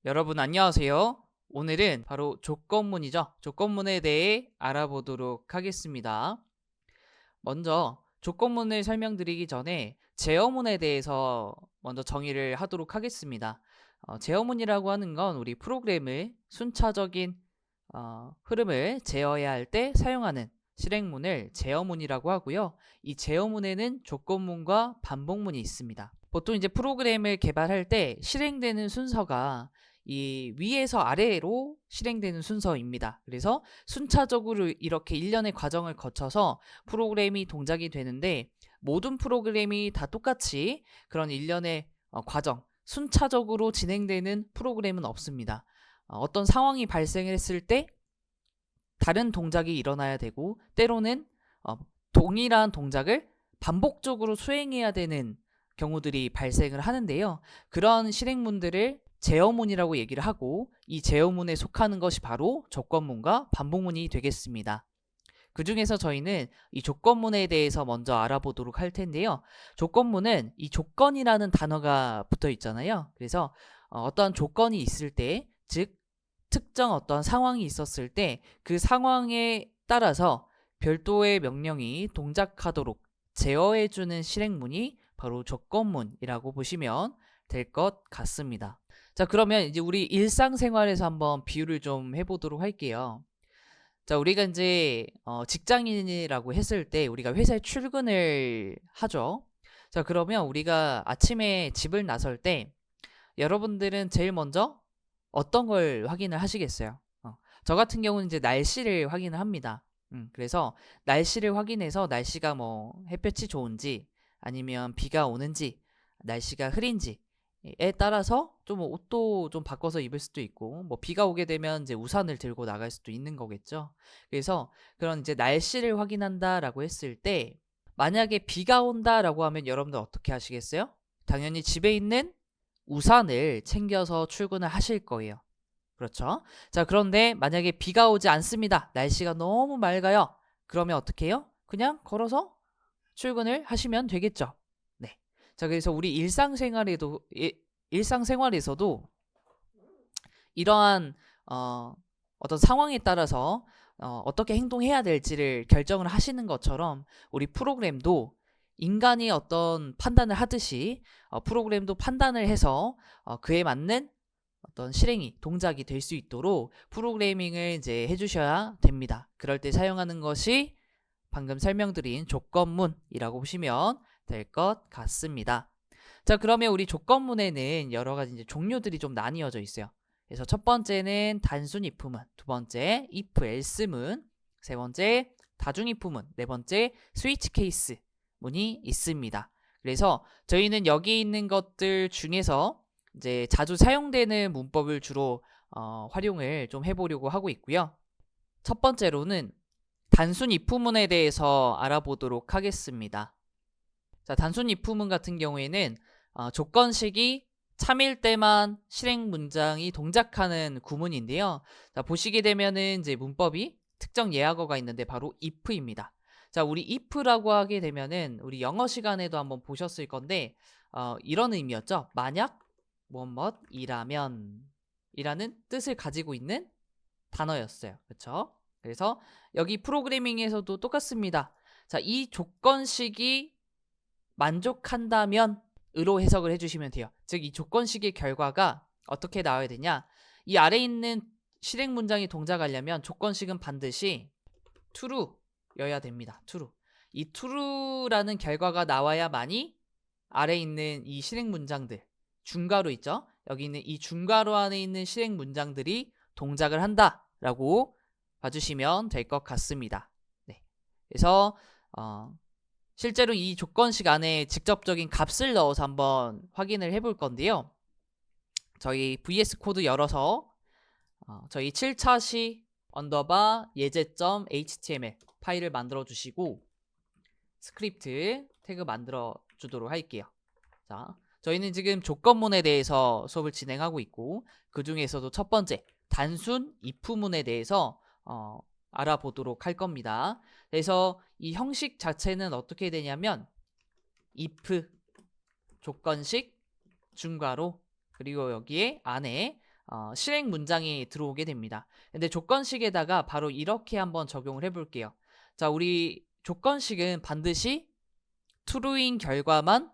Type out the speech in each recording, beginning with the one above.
여러분 안녕하세요. 오늘은 바로 조건문이죠. 조건문에 대해 알아보도록 하겠습니다. 먼저 조건문을 설명드리기 전에 제어문에 대해서 먼저 정의를 하도록 하겠습니다. 제어문이라고 하는 건 우리 프로그램을 순차적인 흐름을 제어해야 할 때 사용하는 실행문을 제어문이라고 하고요. 이 제어문에는 조건문과 반복문이 있습니다. 보통 이제 프로그램을 개발할 때 실행되는 순서가 이 위에서 아래로 실행되는 순서입니다. 그래서 순차적으로 이렇게 일련의 과정을 거쳐서 프로그램이 동작이 되는데 모든 프로그램이 다 똑같이 그런 일련의 과정, 순차적으로 진행되는 프로그램은 없습니다. 어떤 상황이 발생했을 때 다른 동작이 일어나야 되고 때로는 동일한 동작을 반복적으로 수행해야 되는 경우들이 발생을 하는데요. 그런 실행문들을 제어문이라고 얘기를 하고 이 제어문에 속하는 것이 바로 조건문과 반복문이 되겠습니다. 그 중에서 저희는 이 조건문에 대해서 먼저 알아보도록 할 텐데요. 조건문은 이 조건이라는 단어가 붙어 있잖아요. 그래서 어떠한 조건이 있을 때, 즉 특정 어떤 상황이 있었을 때 그 상황에 따라서 별도의 명령이 동작하도록 제어해주는 실행문이 바로 조건문이라고 보시면 될 것 같습니다. 자, 그러면 이제 우리 일상생활에서 한번 비유를 좀 해보도록 할게요. 자, 우리가 이제 직장인이라고 했을 때 우리가 회사에 출근을 하죠. 자, 그러면 우리가 아침에 집을 나설 때 여러분들은 제일 먼저 어떤 걸 확인을 하시겠어요? 저 같은 경우는 이제 날씨를 확인을 합니다. 그래서 날씨를 확인해서 날씨가 뭐 햇볕이 좋은지 아니면 비가 오는지 날씨가 흐린지 에 따라서 좀 옷도 좀 바꿔서 입을 수도 있고 뭐 비가 오게 되면 이제 우산을 들고 나갈 수도 있는 거겠죠. 그래서 그런 이제 날씨를 확인한다라고 했을 때 만약에 비가 온다라고 하면 여러분들 어떻게 하시겠어요? 당연히 집에 있는 우산을 챙겨서 출근을 하실 거예요. 그렇죠? 자, 그런데 만약에 비가 오지 않습니다. 날씨가 너무 맑아요. 그러면 어떻게 해요? 그냥 걸어서 출근을 하시면 되겠죠. 네. 자, 그래서 우리 일상생활에서도 이러한 어떤 상황에 따라서 어떻게 행동해야 될지를 결정을 하시는 것처럼 우리 프로그램도 인간이 어떤 판단을 하듯이 프로그램도 판단을 해서 그에 맞는 어떤 실행이 동작이 될 수 있도록 프로그래밍을 이제 해주셔야 됩니다. 그럴 때 사용하는 것이 방금 설명드린 조건문이라고 보시면 될 것 같습니다. 자, 그러면 우리 조건문에는 여러 가지 이제 종류들이 좀 나뉘어져 있어요. 그래서 첫 번째는 단순 if문, 두 번째 if else문, 세 번째 다중 if문, 네 번째 스위치 케이스 문이 있습니다. 그래서 저희는 여기 있는 것들 중에서 이제 자주 사용되는 문법을 주로 활용을 좀 해보려고 하고 있고요. 첫 번째로는 단순 if문에 대해서 알아보도록 하겠습니다. 자, 단순 if문 같은 경우에는 조건식이 참일 때만 실행 문장이 동작하는 구문인데요. 자, 보시게 되면은 이제 문법이 특정 예약어가 있는데 바로 if입니다. 자, 우리 if라고 하게 되면은 우리 영어 시간에도 한번 보셨을 건데 이런 의미였죠. 만약 뭐뭐이라면 이라는 뜻을 가지고 있는 단어였어요. 그렇죠? 그래서 여기 프로그래밍에서도 똑같습니다. 자, 이 조건식이 만족한다면 으로 해석을 해주시면 돼요. 즉, 이 조건식의 결과가 어떻게 나와야 되냐? 이 아래 있는 실행 문장이 동작하려면 조건식은 반드시 true여야 됩니다. true. 이 true라는 결과가 나와야만이 아래 있는 이 실행 문장들 중괄호 있죠? 여기 있는 이 중괄호 안에 있는 실행 문장들이 동작을 한다라고 봐주시면 될 것 같습니다. 네. 그래서 실제로 이 조건식 안에 직접적인 값을 넣어서 한번 확인을 해볼 건데요. 저희 VS 코드 열어서 저희 7차 시 언더바 예제.html 파일을 만들어 주시고 스크립트 태그 만들어 주도록 할게요. 자, 저희는 지금 조건문에 대해서 수업을 진행하고 있고 그 중에서도 첫 번째 단순 if문에 대해서 알아보도록 할 겁니다. 그래서 이 형식 자체는 어떻게 되냐면 if 조건식 중괄호 그리고 여기에 안에 실행 문장이 들어오게 됩니다. 근데 조건식에다가 바로 이렇게 한번 적용을 해볼게요. 자, 우리 조건식은 반드시 true인 결과만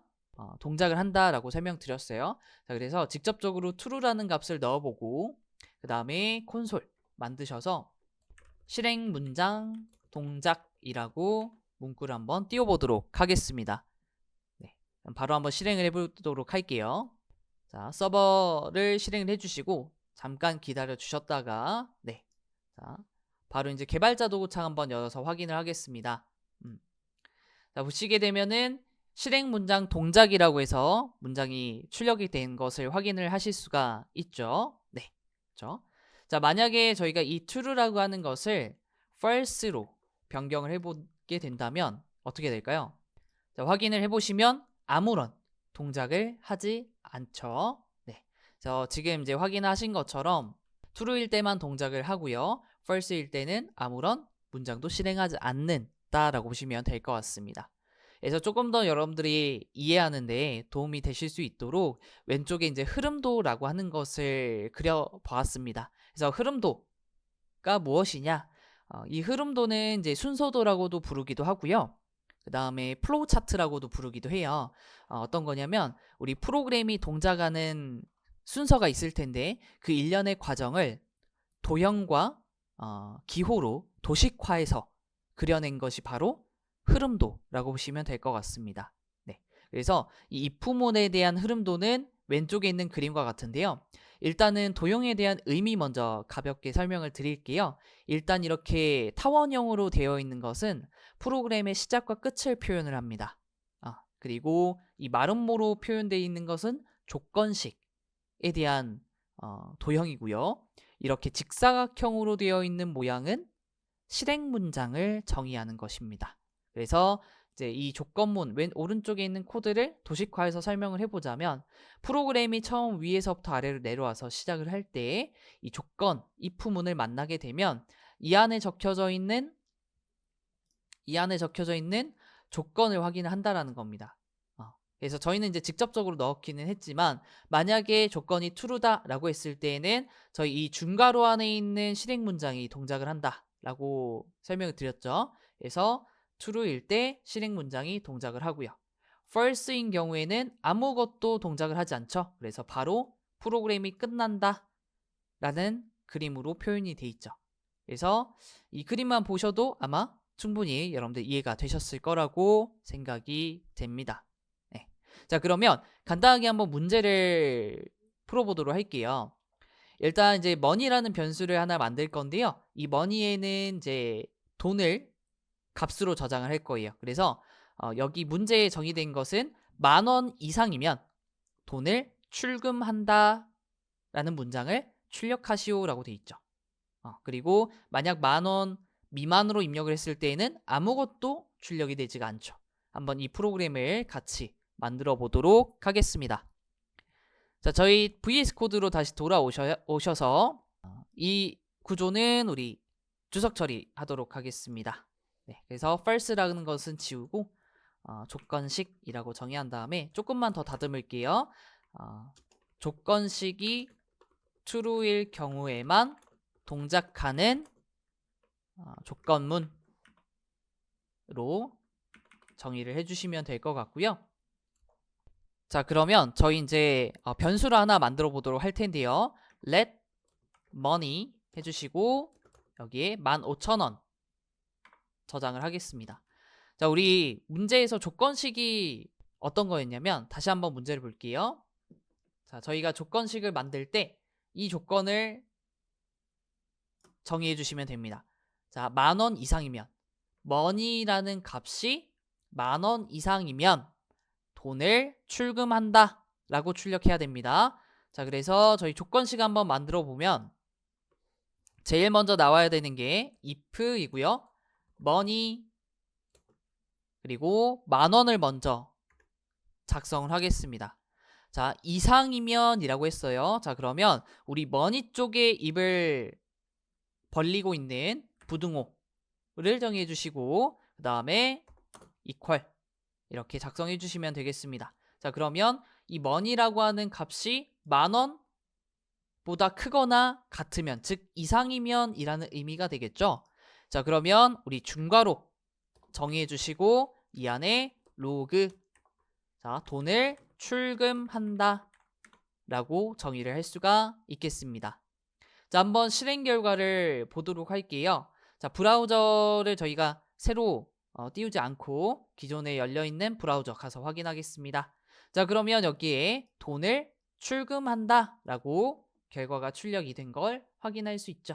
동작을 한다라고 설명드렸어요. 자, 그래서 직접적으로 true라는 값을 넣어보고 그 다음에 콘솔 만드셔서 실행 문장 동작이라고 문구를 한번 띄워보도록 하겠습니다. 네, 그럼 바로 한번 실행을 해보도록 할게요. 자, 서버를 실행을 해주시고 잠깐 기다려 주셨다가 네, 자, 바로 이제 개발자 도구창 한번 열어서 확인을 하겠습니다. 자, 보시게 되면은 실행 문장 동작이라고 해서 문장이 출력이 된 것을 확인을 하실 수가 있죠. 네, 그렇죠. 자, 만약에 저희가 이 true라고 하는 것을 false로 변경을 해보게 된다면 어떻게 될까요? 자, 확인을 해보시면 아무런 동작을 하지 않죠. 네, 그래서 지금 이제 확인하신 것처럼 true일 때만 동작을 하고요. false일 때는 아무런 문장도 실행하지 않는다라고 보시면 될 것 같습니다. 그래서 조금 더 여러분들이 이해하는데 도움이 되실 수 있도록 왼쪽에 이제 흐름도라고 하는 것을 그려보았습니다. 그래서 흐름도가 무엇이냐? 이 흐름도는 이제 순서도라고도 부르기도 하고요. 그 다음에 플로우 차트라고도 부르기도 해요. 어떤 거냐면 우리 프로그램이 동작하는 순서가 있을 텐데 그 일련의 과정을 도형과 기호로 도식화해서 그려낸 것이 바로 흐름도라고 보시면 될 것 같습니다. 네, 그래서 이 if문에 대한 흐름도는 왼쪽에 있는 그림과 같은데요. 일단은 도형에 대한 의미 먼저 가볍게 설명을 드릴게요. 일단 이렇게 타원형으로 되어 있는 것은 프로그램의 시작과 끝을 표현을 합니다. 그리고 이 마름모로 표현되어 있는 것은 조건식에 대한 도형이고요. 이렇게 직사각형으로 되어 있는 모양은 실행 문장을 정의하는 것입니다. 그래서 이제 이 조건문 왼 오른쪽에 있는 코드를 도식화해서 설명을 해보자면 프로그램이 처음 위에서부터 아래로 내려와서 시작을 할 때 이 조건 if문을 만나게 되면 이 안에 적혀져 있는 조건을 확인을 한다라는 겁니다. 그래서 저희는 이제 직접적으로 넣기는 했지만 만약에 조건이 true다라고 했을 때에는 저희 이 중괄호 안에 있는 실행 문장이 동작을 한다라고 설명을 드렸죠. 그래서 true일 때 실행 문장이 동작을 하고요. false인 경우에는 아무것도 동작을 하지 않죠. 그래서 바로 프로그램이 끝난다 라는 그림으로 표현이 돼 있죠. 그래서 이 그림만 보셔도 아마 충분히 여러분들 이해가 되셨을 거라고 생각이 됩니다. 네. 자, 그러면 간단하게 한번 문제를 풀어보도록 할게요. 일단 이제 money라는 변수를 하나 만들 건데요. 이 money에는 이제 돈을 값으로 저장을 할 거예요. 그래서 여기 문제에 정의된 것은 10,000원 이상이면 돈을 출금한다 라는 문장을 출력하시오라고 돼 있죠. 그리고 만약 10,000원 미만으로 입력을 했을 때에는 아무것도 출력이 되지가 않죠. 한번 이 프로그램을 같이 만들어 보도록 하겠습니다. 자, 저희 VS 코드로 다시 돌아오셔서 이 구조는 우리 주석 처리하도록 하겠습니다. 네, 그래서 false라는 것은 지우고 조건식이라고 정의한 다음에 조금만 더 다듬을게요. 조건식이 true일 경우에만 동작하는 조건문으로 정의를 해주시면 될 것 같고요. 자, 그러면 저희 이제 변수를 하나 만들어 보도록 할 텐데요. let money 해주시고 여기에 15,000원 저장을 하겠습니다. 자, 우리 문제에서 조건식이 어떤 거였냐면 다시 한번 문제를 볼게요. 자, 저희가 조건식을 만들 때 이 조건을 정의해 주시면 됩니다. 자, 10,000원 이상이면 money라는 값이 10,000원 이상이면 돈을 출금한다 라고 출력해야 됩니다. 자, 그래서 저희 조건식 한번 만들어 보면 제일 먼저 나와야 되는 게 if이고요. money 그리고 10,000원을 먼저 작성을 하겠습니다. 자, 이상이면 이라고 했어요. 자, 그러면 우리 money 쪽에 입을 벌리고 있는 부등호를 정의해 주시고 그 다음에 equal 이렇게 작성해 주시면 되겠습니다. 자, 그러면 이 money라고 하는 값이 10,000원 보다 크거나 같으면, 즉 이상이면 이라는 의미가 되겠죠. 자, 그러면 우리 중괄호 정의해 주시고 이 안에 로그, 자, 돈을 출금한다 라고 정의를 할 수가 있겠습니다. 자, 한번 실행 결과를 보도록 할게요. 자, 브라우저를 저희가 새로 띄우지 않고 기존에 열려있는 브라우저 가서 확인하겠습니다. 자, 그러면 여기에 돈을 출금한다 라고 결과가 출력이 된 걸 확인할 수 있죠.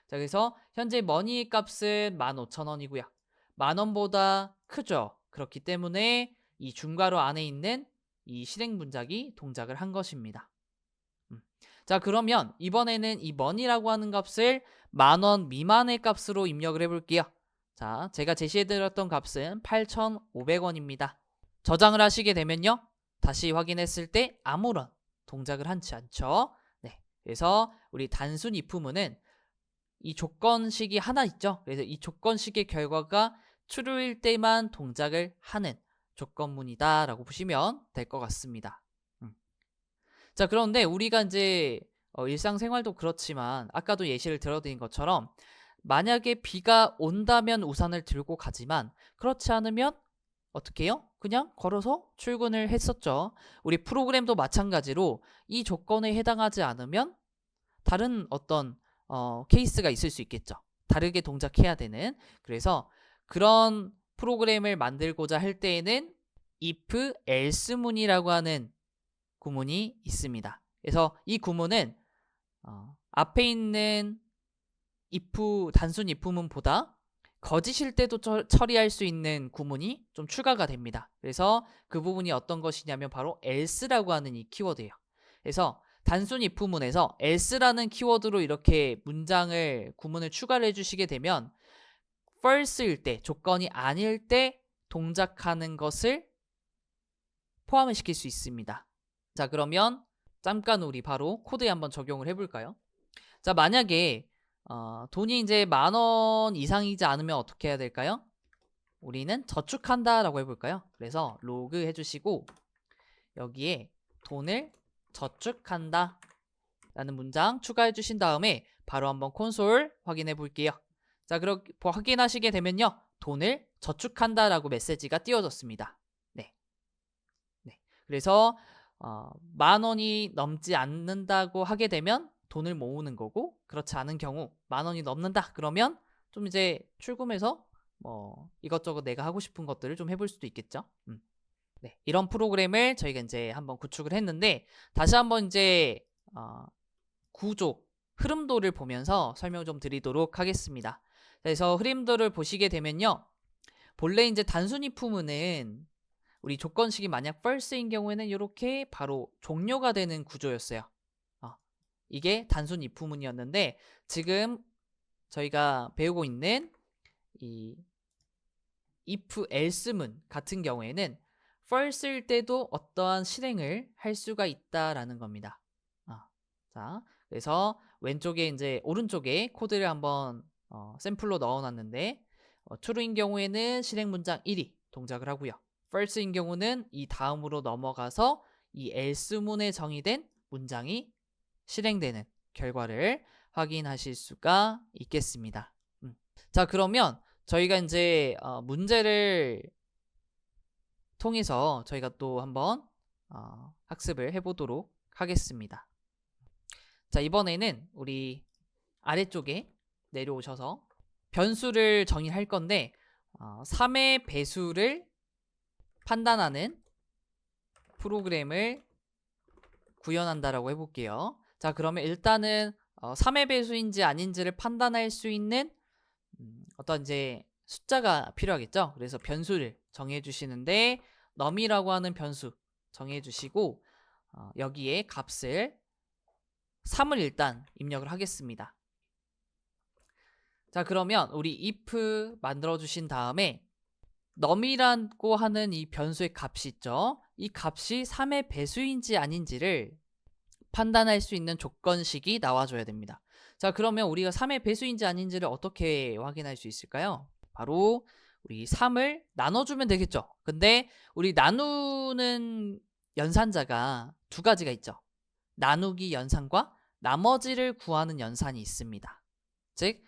자, 그래서 현재 머니 값은 15,000원이고요. 10,000원보다 크죠. 그렇기 때문에 이 중괄호 안에 있는 이 실행 문장이 동작을 한 것입니다. 자, 그러면 이번에는 이 머니라고 하는 값을 10,000원 미만의 값으로 입력을 해볼게요. 자, 제가 제시해드렸던 값은 8,500원입니다. 저장을 하시게 되면요, 다시 확인했을 때 아무런 동작을 하지 않죠. 네, 그래서 우리 단순 if문은 이 조건식이 하나 있죠. 그래서 이 조건식의 결과가 true일 때만 동작을 하는 조건문이다 라고 보시면 될 것 같습니다. 자, 그런데 우리가 이제 일상생활도 그렇지만 아까도 예시를 들어드린 것처럼 만약에 비가 온다면 우산을 들고 가지만 그렇지 않으면 어떻게 해요? 그냥 걸어서 출근을 했었죠. 우리 프로그램도 마찬가지로 이 조건에 해당하지 않으면 다른 어떤 케이스가 있을 수 있겠죠. 다르게 동작해야 되는. 그래서 그런 프로그램을 만들고자 할 때에는 if else문이라고 하는 구문이 있습니다. 그래서 이 구문은 앞에 있는 if, 단순 if문보다 거짓일 때도 처리할 수 있는 구문이 좀 추가가 됩니다. 그래서 그 부분이 어떤 것이냐면 바로 else라고 하는 이 키워드예요. 그래서 단순 if문에서 else라는 키워드로 이렇게 문장을, 구문을 추가를 해주시게 되면 false일 때, 조건이 아닐 때 동작하는 것을 포함을 시킬 수 있습니다. 자, 그러면 잠깐 우리 바로 코드에 한번 적용을 해볼까요? 자, 만약에 돈이 이제 10,000원 이상이지 않으면 어떻게 해야 될까요? 우리는 저축한다 라고 해볼까요? 그래서 로그 해주시고 여기에 돈을 저축한다 라는 문장 추가해 주신 다음에 바로 한번 콘솔 확인해 볼게요. 자, 그렇게 확인하시게 되면요, 돈을 저축한다 라고 메시지가 띄워졌습니다. 네. 그래서 10,000원이 넘지 않는다고 하게 되면 돈을 모으는 거고, 그렇지 않은 경우 10,000원이 넘는다 그러면 좀 이제 출금해서 뭐 이것저것 내가 하고 싶은 것들을 좀 해볼 수도 있겠죠. 네, 이런 프로그램을 저희가 이제 한번 구축을 했는데, 다시 한번 이제 구조, 흐름도를 보면서 설명 좀 드리도록 하겠습니다. 그래서 흐름도를 보시게 되면요, 본래 이제 단순 if문은 우리 조건식이 만약 false인 경우에는 이렇게 바로 종료가 되는 구조였어요. 이게 단순 if문이었는데 지금 저희가 배우고 있는 이 if else문 같은 경우에는 false일 때도 어떠한 실행을 할 수가 있다라는 겁니다. 자, 그래서 왼쪽에 이제 오른쪽에 코드를 한번 샘플로 넣어놨는데 true인 경우에는 실행 문장 1이 동작을 하고요. false인 경우는 이 다음으로 넘어가서 이 else문에 정의된 문장이 실행되는 결과를 확인하실 수가 있겠습니다. 자, 그러면 저희가 이제 문제를 통해서 저희가 또 한번 학습을 해보도록 하겠습니다. 자, 이번에는 우리 아래쪽에 내려오셔서 변수를 정의할 건데 3의 배수를 판단하는 프로그램을 구현한다라고 해볼게요. 자, 그러면 일단은 3의 배수인지 아닌지를 판단할 수 있는 어떤 이제 숫자가 필요하겠죠. 그래서 변수를 정해 주시는데 num이라고 하는 변수 정해 주시고 여기에 값을 3을 일단 입력을 하겠습니다. 자, 그러면 우리 if 만들어 주신 다음에 num이라고 하는 이 변수의 값이 있죠. 이 값이 3의 배수인지 아닌지를 판단할 수 있는 조건식이 나와줘야 됩니다. 자, 그러면 우리가 3의 배수인지 아닌지를 어떻게 확인할 수 있을까요? 바로 우리 3을 나눠주면 되겠죠. 근데 우리 나누는 연산자가 두 가지가 있죠. 나누기 연산과 나머지를 구하는 연산이 있습니다. 즉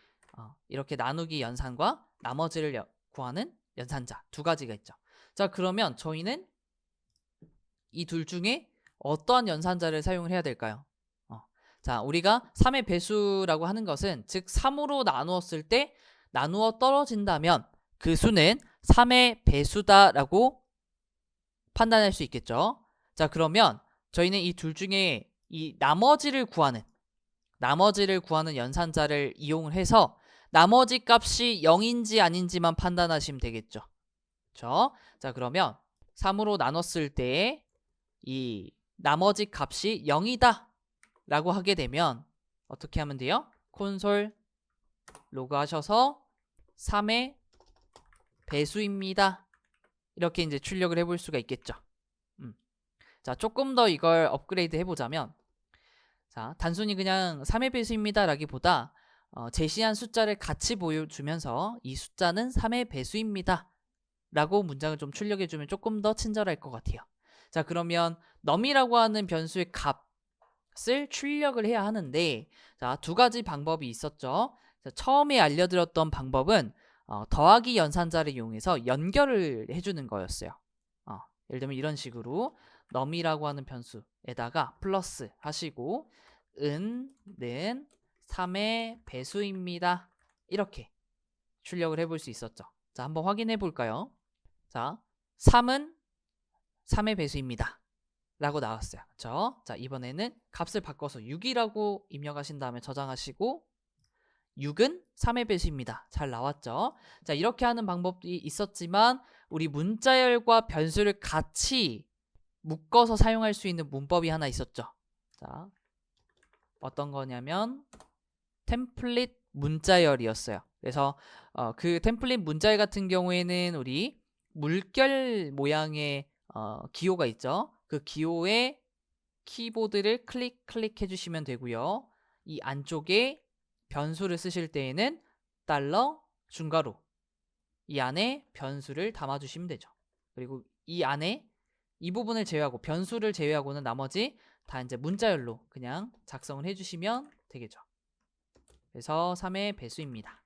이렇게 나누기 연산과 나머지를 구하는 연산자 두 가지가 있죠. 자, 그러면 저희는 이 둘 중에 어떠한 연산자를 사용을 해야 될까요? 자, 우리가 3의 배수라고 하는 것은 즉 3으로 나누었을 때 나누어 떨어진다면 그 수는 3의 배수다라고 판단할 수 있겠죠. 자, 그러면 저희는 이 둘 중에 이 나머지를 구하는 연산자를 이용을 해서 나머지 값이 0인지 아닌지만 판단하시면 되겠죠. 그렇죠? 자, 그러면 3으로 나눴을 때 이 나머지 값이 0이다 라고 하게 되면 어떻게 하면 돼요? 콘솔 로그 하셔서 3의 배수입니다. 이렇게 이제 출력을 해볼 수가 있겠죠. 자, 조금 더 이걸 업그레이드 해보자면, 자, 단순히 그냥 3의 배수입니다 라기보다 제시한 숫자를 같이 보여주면서 이 숫자는 3의 배수입니다 라고 문장을 좀 출력해주면 조금 더 친절할 것 같아요. 자, 그러면 num이라고 하는 변수의 값을 출력을 해야 하는데, 자, 두 가지 방법이 있었죠. 자, 처음에 알려드렸던 방법은 더하기 연산자를 이용해서 연결을 해주는 거였어요. 예를 들면 이런 식으로 num이라고 하는 변수에다가 플러스 하시고 는 3의 배수입니다. 이렇게 출력을 해볼 수 있었죠. 자, 한번 확인해 볼까요? 자, 3은 3의 배수입니다 라고 나왔어요. 그렇죠? 자, 이번에는 값을 바꿔서 6이라고 입력하신 다음에 저장하시고 6은 3의 배수입니다. 잘 나왔죠? 자, 이렇게 하는 방법이 있었지만 우리 문자열과 변수를 같이 묶어서 사용할 수 있는 문법이 하나 있었죠. 자, 어떤 거냐면 템플릿 문자열이었어요. 그래서 그 템플릿 문자열 같은 경우에는 우리 물결 모양의 기호가 있죠. 그 기호에 키보드를 클릭 해주시면 되고요. 이 안쪽에 변수를 쓰실 때에는 달러 중괄호 이 안에 변수를 담아주시면 되죠. 그리고 이 안에 이 부분을 제외하고 변수를 제외하고는 나머지 다 이제 문자열로 그냥 작성을 해주시면 되겠죠. 그래서 3의 배수입니다.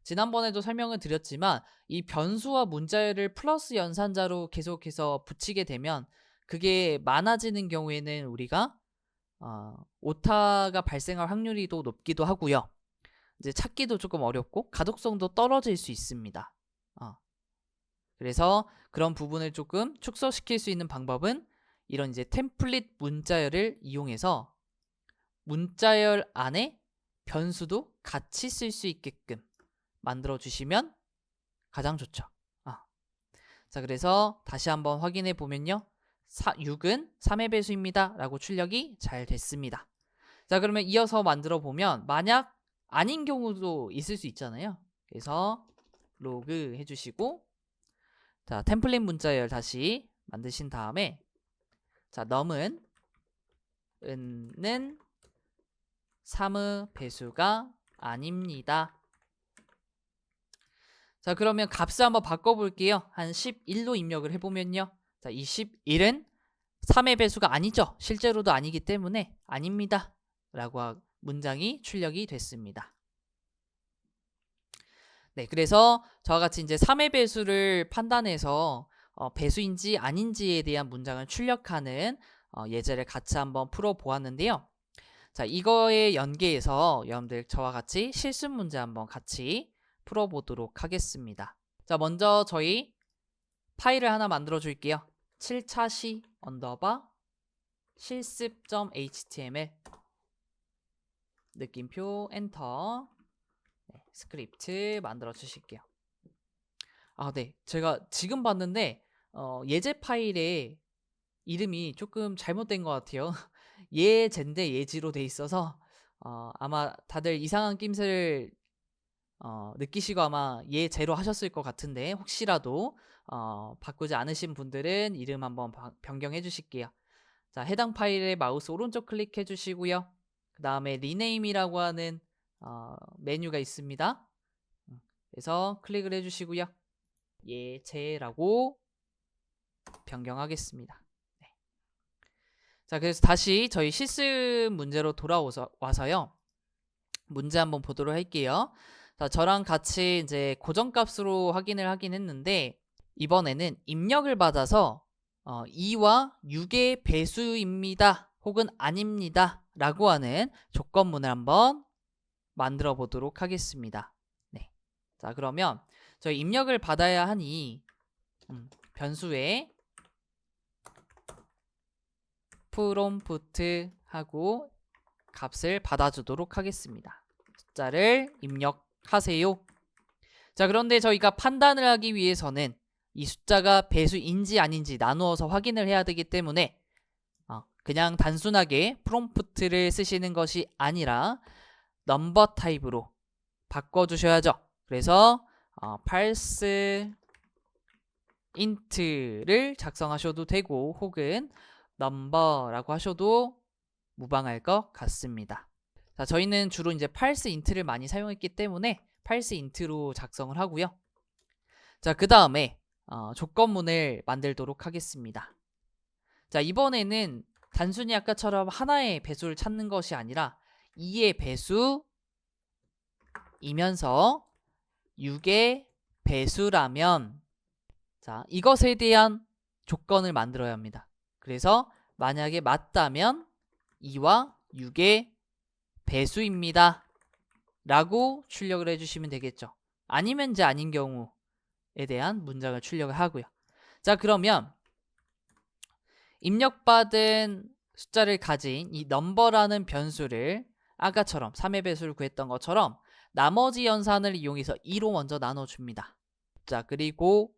지난번에도 설명을 드렸지만 이 변수와 문자열을 플러스 연산자로 계속해서 붙이게 되면 그게 많아지는 경우에는 우리가 오타가 발생할 확률이 또 높기도 하고요. 이제 찾기도 조금 어렵고 가독성도 떨어질 수 있습니다. 그래서 그런 부분을 조금 축소시킬 수 있는 방법은 이런 이제 템플릿 문자열을 이용해서 문자열 안에 변수도 같이 쓸 수 있게끔 만들어 주시면 가장 좋죠. 자, 그래서 다시 한번 확인해 보면요. 6은 3의 배수입니다 라고 출력이 잘 됐습니다. 자, 그러면 이어서 만들어 보면 만약 아닌 경우도 있을 수 있잖아요. 그래서 로그 해주시고 자, 템플릿 문자열 다시 만드신 다음에 자, num은 는 3의 배수가 아닙니다. 자, 그러면 값을 한번 바꿔볼게요. 한 11로 입력을 해보면요. 자, 이 11은 3의 배수가 아니죠. 실제로도 아니기 때문에 아닙니다 라고 문장이 출력이 됐습니다. 네, 그래서 저와 같이 이제 3의 배수를 판단해서 배수인지 아닌지에 대한 문장을 출력하는 예제를 같이 한번 풀어보았는데요. 자, 이거에 연계해서 여러분들 저와 같이 실습 문제 한번 같이 풀어보도록 하겠습니다. 자, 먼저 저희 파일을 하나 만들어 줄게요. 7차시 언더바 실습.html 느낌표 엔터. 네, 스크립트 만들어 주실게요. 네, 제가 지금 봤는데 예제 파일에 이름이 조금 잘못된 것 같아요. 예제인데 예지로 돼 있어서 아마 다들 이상한 낌새를 느끼시고 아마 예제로 하셨을 것 같은데 혹시라도 바꾸지 않으신 분들은 이름 한번 변경해 주실게요. 자, 해당 파일에 마우스 오른쪽 클릭해 주시고요. 그 다음에 리네임이라고 하는 메뉴가 있습니다. 그래서 클릭을 해 주시고요. 예제라고 변경하겠습니다. 네. 자, 그래서 다시 저희 실습 문제로 와서요. 문제 한번 보도록 할게요. 자, 저랑 같이 이제 고정값으로 확인을 하긴 했는데 이번에는 입력을 받아서 2와 6의 배수입니다. 혹은 아닙니다. 라고 하는 조건문을 한번 만들어 보도록 하겠습니다. 네. 자, 그러면 저희 입력을 받아야 하니 변수에 프롬프트 하고 값을 받아주도록 하겠습니다. 숫자를 입력하세요. 자, 그런데 저희가 판단을 하기 위해서는 이 숫자가 배수인지 아닌지 나누어서 확인을 해야 되기 때문에 그냥 단순하게 프롬프트를 쓰시는 것이 아니라 넘버 타입으로 바꿔주셔야죠. 그래서 parse int를 작성하셔도 되고 혹은 number라고 하셔도 무방할 것 같습니다. 자, 저희는 주로 이제 parse int를 많이 사용했기 때문에 parse int로 작성을 하고요. 자, 그 다음에 조건문을 만들도록 하겠습니다. 자, 이번에는 단순히 아까처럼 하나의 배수를 찾는 것이 아니라 2의 배수이면서 6의 배수라면 자, 이것에 대한 조건을 만들어야 합니다. 그래서 만약에 맞다면 2와 6의 배수입니다. 라고 출력을 해주시면 되겠죠. 아니면 이제 아닌 경우에 대한 문장을 출력을 하고요. 자, 그러면 입력받은 숫자를 가진 이 number라는 변수를 아까처럼 3의 배수를 구했던 것처럼 나머지 연산을 이용해서 2로 먼저 나눠줍니다. 자, 그리고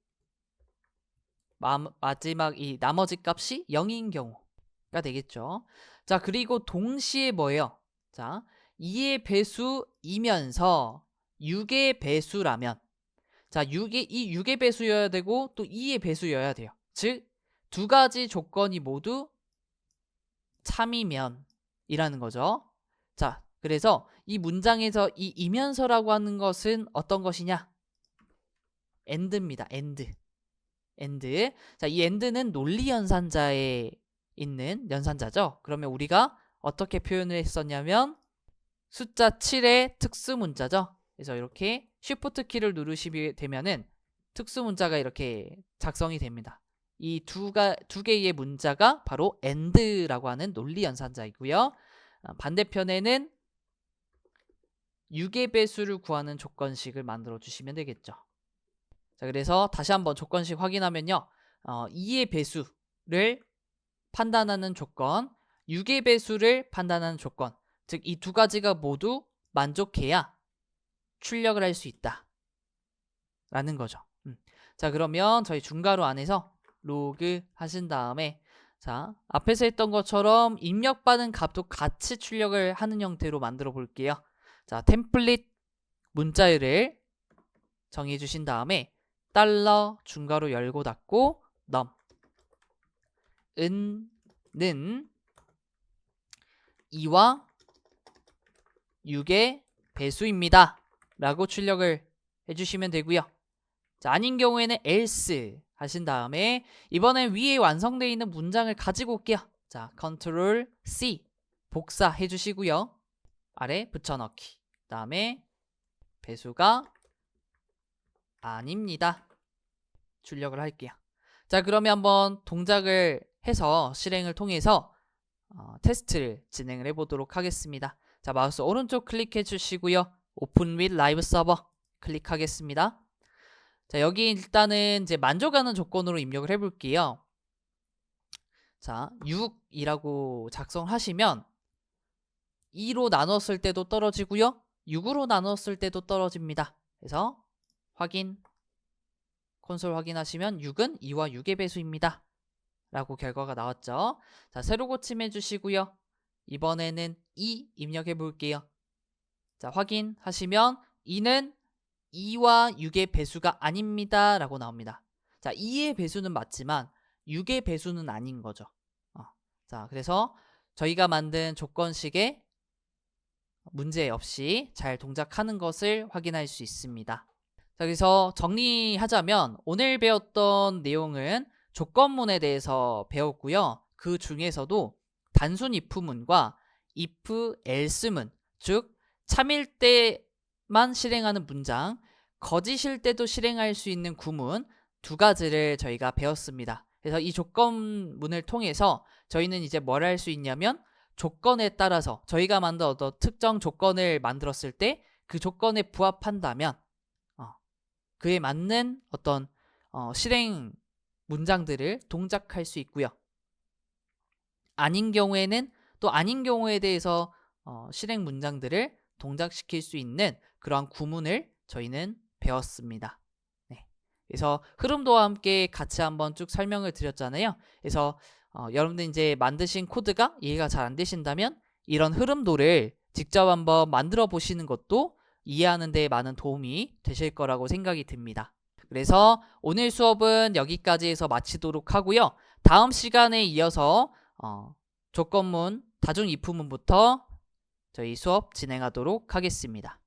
마지막 이 나머지 값이 0인 경우가 되겠죠. 자, 그리고 동시에 뭐예요? 자, 2의 배수이면서 6의 배수라면 자, 이 6의 배수여야 되고 또 2의 배수여야 돼요. 즉, 두 가지 조건이 모두 참이면 이라는 거죠. 자, 그래서 이 문장에서 이 이면서라고 하는 것은 어떤 것이냐? and입니다. and. 자, 이 and는 논리 연산자에 있는 연산자죠. 그러면 우리가 어떻게 표현을 했었냐면 숫자 7의 특수 문자죠. 그래서 이렇게 쉬프트 키를 누르시게 되면은 특수 문자가 이렇게 작성이 됩니다. 이 두 개의 문자가 바로 and라고 하는 논리 연산자이고요. 반대편에는 6의 배수를 구하는 조건식을 만들어 주시면 되겠죠. 자, 그래서 다시 한번 조건식 확인하면요. 2의 배수를 판단하는 조건, 6의 배수를 판단하는 조건, 즉 이 두 가지가 모두 만족해야 출력을 할 수 있다 라는 거죠. 자, 그러면 저희 중괄호 안에서 로그 하신 다음에 자, 앞에서 했던 것처럼 입력받은 값도 같이 출력을 하는 형태로 만들어 볼게요. 자, 템플릿 문자열을 정해 주신 다음에 달러 중괄호 열고 닫고 num 는 2와 6의 배수입니다. 라고 출력을 해주시면 되고요. 자, 아닌 경우에는 else 하신 다음에 이번엔 위에 완성되어 있는 문장을 가지고 올게요. 자, Ctrl C 복사해 주시고요. 아래 붙여넣기. 그 다음에 배수가 아닙니다. 출력을 할게요. 자, 그러면 한번 동작을 해서 실행을 통해서 테스트를 진행을 해보도록 하겠습니다. 자, 마우스 오른쪽 클릭해 주시고요. 오픈 with 라이브 서버 클릭하겠습니다. 자, 여기 일단은 이제 만족하는 조건으로 입력을 해볼게요. 자, 6이라고 작성하시면 2로 나눴을 때도 떨어지고요. 6으로 나눴을 때도 떨어집니다. 그래서 확인, 콘솔 확인하시면 6은 2와 6의 배수입니다. 라고 결과가 나왔죠. 자, 새로 고침해 주시고요. 이번에는 2 입력해 볼게요. 자, 확인하시면 2는 2와 6의 배수가 아닙니다. 라고 나옵니다. 자, 2의 배수는 맞지만 6의 배수는 아닌 거죠. 자, 그래서 저희가 만든 조건식에 문제 없이 잘 동작하는 것을 확인할 수 있습니다. 자, 그래서 정리하자면 오늘 배웠던 내용은 조건문에 대해서 배웠고요. 그 중에서도 단순 if문과 if else문, 즉 참일 때만 실행하는 문장, 거짓일 때도 실행할 수 있는 구문 두 가지를 저희가 배웠습니다. 그래서 이 조건문을 통해서 저희는 이제 뭘 할 수 있냐면 조건에 따라서 저희가 만든 어떤 특정 조건을 만들었을 때 그 조건에 부합한다면 그에 맞는 어떤 실행 문장들을 동작할 수 있고요. 아닌 경우에는 또 아닌 경우에 대해서 실행 문장들을 동작시킬 수 있는 그러한 구문을 저희는 배웠습니다. 네. 그래서 흐름도와 함께 같이 한번 쭉 설명을 드렸잖아요. 그래서 여러분들 이제 만드신 코드가 이해가 잘 안 되신다면 이런 흐름도를 직접 한번 만들어 보시는 것도 이해하는 데 많은 도움이 되실 거라고 생각이 듭니다. 그래서 오늘 수업은 여기까지 해서 마치도록 하고요. 다음 시간에 이어서 조건문, 다중 if문부터 저희 수업 진행하도록 하겠습니다.